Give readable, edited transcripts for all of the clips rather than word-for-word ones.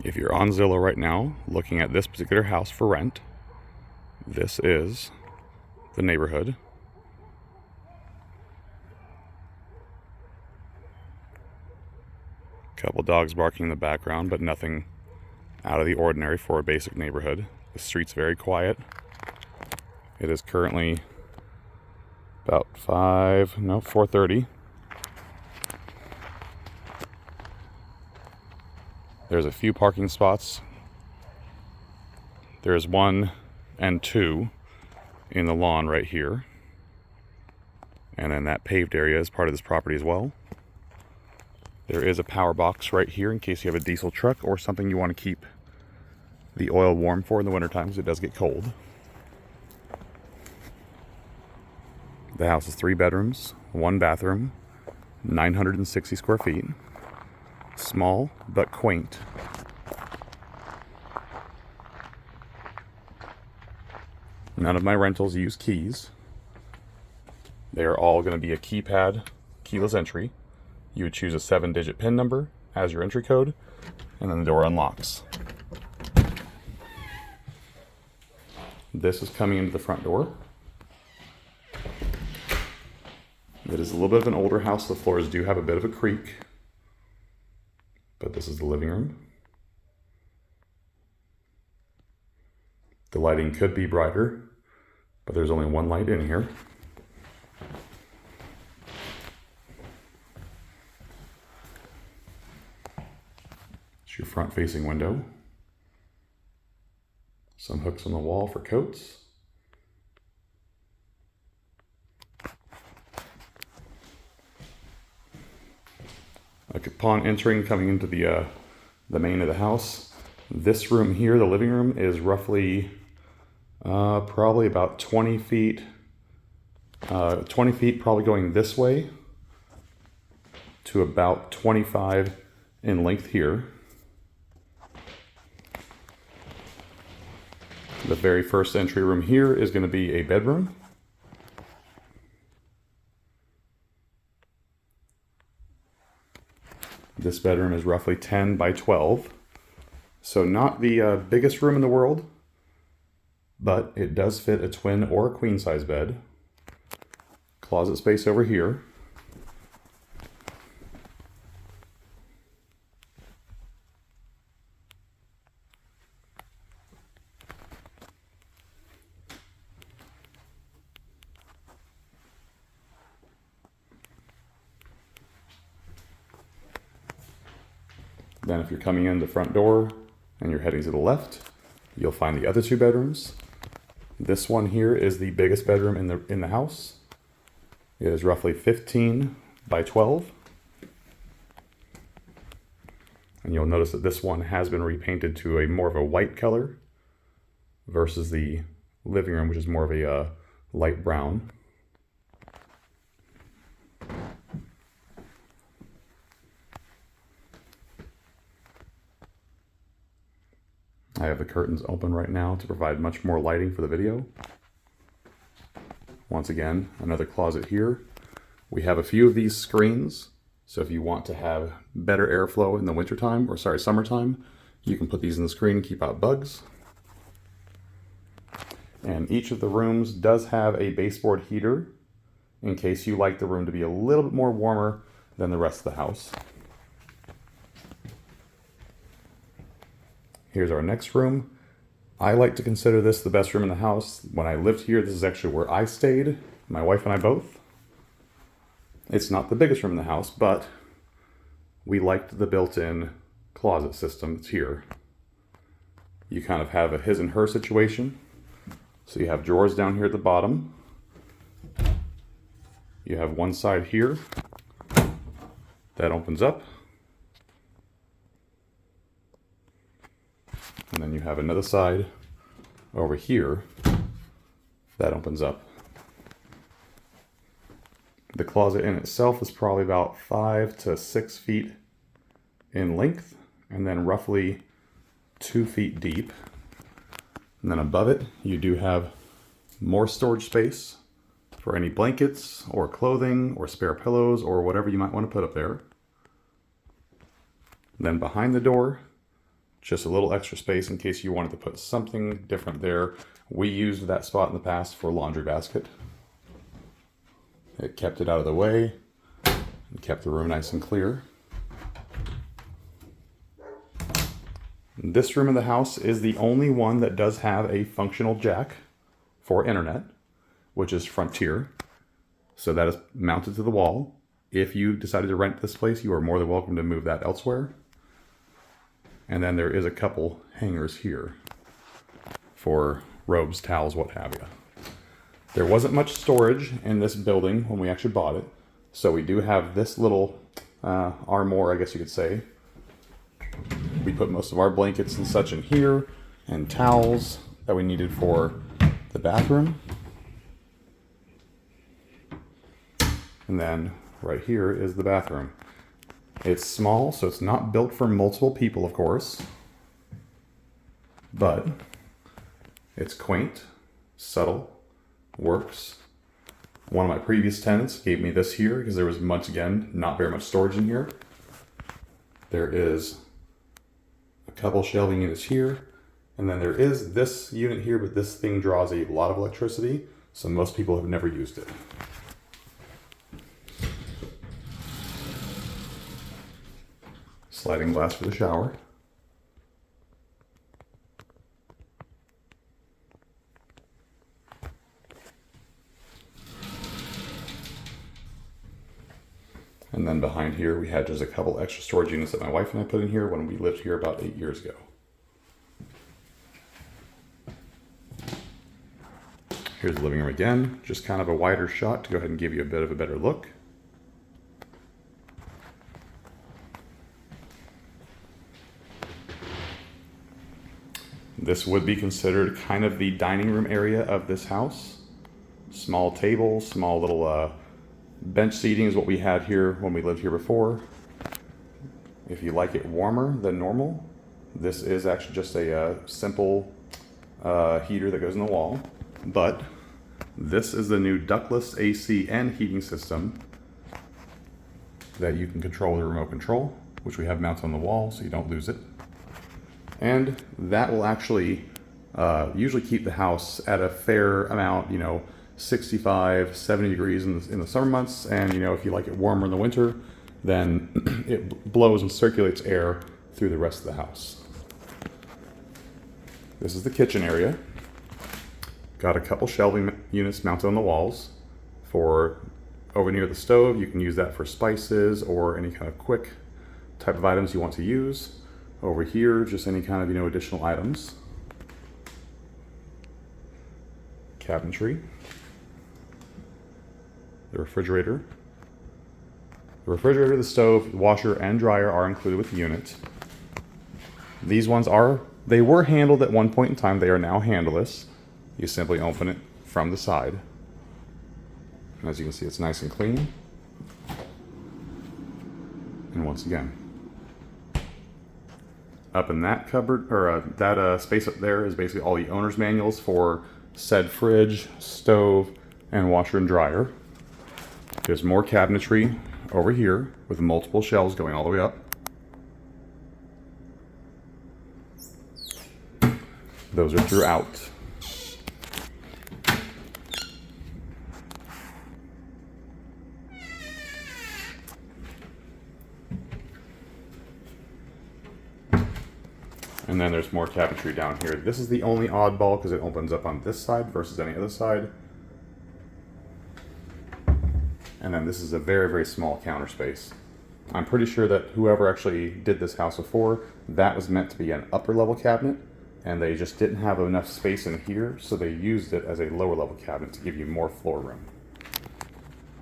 If you're on Zillow right now looking at this particular house for rent, this is the neighborhood. Couple dogs barking in the background, but nothing out of the ordinary for a basic neighborhood. The street's very quiet. It is currently about 4:30. There's a few parking spots. There's 1 and 2 in the lawn right here. And then that paved area is part of this property as well. There is a power box right here in case you have a diesel truck or something you want to keep the oil warm for in the winter times. It does get cold. The house is 3 bedrooms, 1 bathroom, 960 square feet. Small but quaint. None of my rentals use keys. They are all going to be a keypad, keyless entry. You would choose a 7-digit PIN number as your entry code, and then the door unlocks. This is coming into the front door. It is a little bit of an older house. The floors do have a bit of a creak. But this is the living room. The lighting could be brighter, but there's only 1 light in here. It's your front-facing window. Some hooks on the wall for coats. Like upon entering, coming into the main of the house, this room here, the living room, is roughly probably about 20 feet. 20 feet probably going this way to about 25 in length here. The very first entry room here is going to be a bedroom. This bedroom is roughly 10 by 12. So not the biggest room in the world, but it does fit a twin or a queen size bed. Closet space over here. Then if you're coming in the front door and you're heading to the left, you'll find the other 2 bedrooms. This one here is the biggest bedroom in the house. It is roughly 15 by 12. And you'll notice that this one has been repainted to a more of a white color versus the living room, which is more of a light brown. I have the curtains open right now to provide much more lighting for the video. Once again, another closet here. We have a few of these screens, so if you want to have better airflow in the wintertime, or summertime, you can put these in the screen and keep out bugs. And each of the rooms does have a baseboard heater in case you like the room to be a little bit more warmer than the rest of the house. Here's our next room. I like to consider this the best room in the house. When I lived here, this is actually where I stayed, my wife and I both. It's not the biggest room in the house, but we liked the built-in closet system that's here. You kind of have a his and her situation. So you have drawers down here at the bottom. You have one side here that opens up. And then you have another side over here that opens up. The closet in itself is probably about 5 to 6 feet in length, and then roughly 2 feet deep. And then above it, you do have more storage space for any blankets or clothing or spare pillows or whatever you might want to put up there. Then behind the door, Just a little extra space in case you wanted to put something different there. We used that spot in the past for a laundry basket. It kept it out of the way and kept the room nice and clear. This room of the house is the only one that does have a functional jack for internet, which is Frontier. So that is mounted to the wall. If you decided to rent this place, you are more than welcome to move that elsewhere. And then there is a couple hangers here for robes, towels, what have you. There wasn't much storage in this building when we actually bought it. So we do have this little armoire, I guess you could say. We put most of our blankets and such in here, and towels that we needed for the bathroom. And then right here is the bathroom. It's small, so it's not built for multiple people, of course. But it's quaint, subtle, works. One of my previous tenants gave me this here because there was, once again, not very much storage in here. There is a couple shelving units here, and then there is this unit here, but this thing draws a lot of electricity, so most people have never used it. Sliding glass for the shower. And then behind here, we had just a couple extra storage units that my wife and I put in here when we lived here about 8 years ago. Here's the living room again, just kind of a wider shot to go ahead and give you a bit of a better look. This would be considered kind of the dining room area of this house. Small table, small little bench seating is what we had here when we lived here before. If you like it warmer than normal, this is actually just a simple heater that goes in the wall. But this is the new ductless AC and heating system that you can control with a remote control, which we have mounted on the wall so you don't lose it. And that will actually usually keep the house at a fair amount, 65, 70 degrees in the summer months. And, if you like it warmer in the winter, then it blows and circulates air through the rest of the house. This is the kitchen area. Got a couple shelving units mounted on the walls for over near the stove. You can use that for spices or any kind of quick type of items you want to use. Over here, just any kind of, additional items. Cabinetry. The refrigerator. The refrigerator, the stove, the washer, and dryer are included with the unit. These ones they were handled at one point in time. They are now handleless. You simply open it from the side. And as you can see, it's nice and clean. And once again, up in that cupboard, or that space up there is basically all the owner's manuals for said fridge, stove, and washer and dryer. There's more cabinetry over here with multiple shelves going all the way up. Those are throughout. And then there's more cabinetry down here. This is the only oddball because it opens up on this side versus any other side. And then this is a very, very small counter space. I'm pretty sure that whoever actually did this house before, that was meant to be an upper level cabinet, and they just didn't have enough space in here, so they used it as a lower level cabinet to give you more floor room.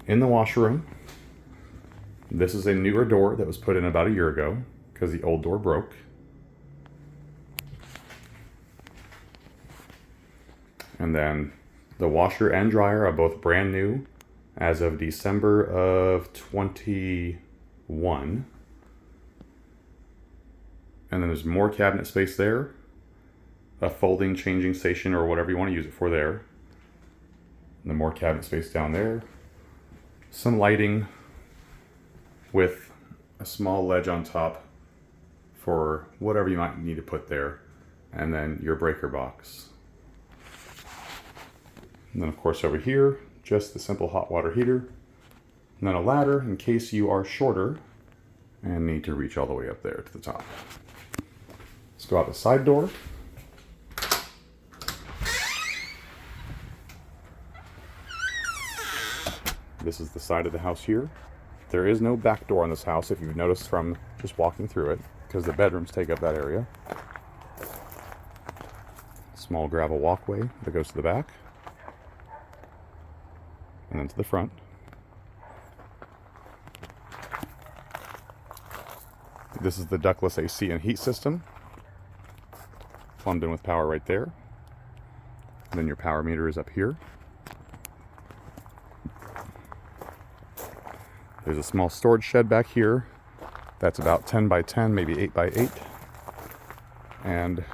In the washroom, this is a newer door that was put in about a year ago because the old door broke. And then the washer and dryer are both brand new as of December of 21. And then there's more cabinet space there, a folding changing station or whatever you want to use it for there. And then more cabinet space down there. Some lighting with a small ledge on top for whatever you might need to put there, and then your breaker box. And then of course over here, just the simple hot water heater, and then a ladder in case you are shorter and need to reach all the way up there to the top. Let's go out the side door. This is the side of the house here. There is no back door on this house, if you've noticed from just walking through it, because the bedrooms take up that area. Small gravel walkway that goes to the back, and then to the front. This is the ductless AC and heat system, plumbed in with power right there. And then your power meter is up here. There's a small storage shed back here that's about 10 by 10, maybe 8 by 8. And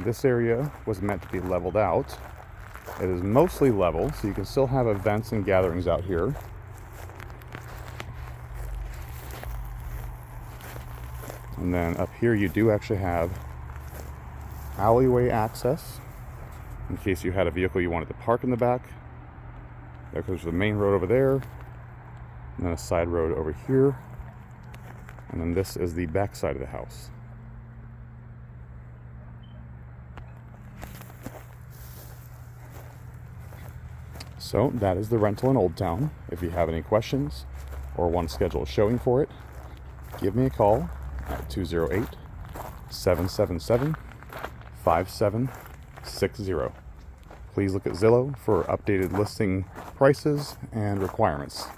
this area was meant to be leveled out. It is mostly level, so you can still have events and gatherings out here. And then up here you do actually have alleyway access in case you had a vehicle you wanted to park in the back. There goes the main road over there, and then a side road over here, and then this is the back side of the house. So that is the rental in Old Town. If you have any questions or want to schedule a showing for it, give me a call at 208-777-5760. Please look at Zillow for updated listing prices and requirements.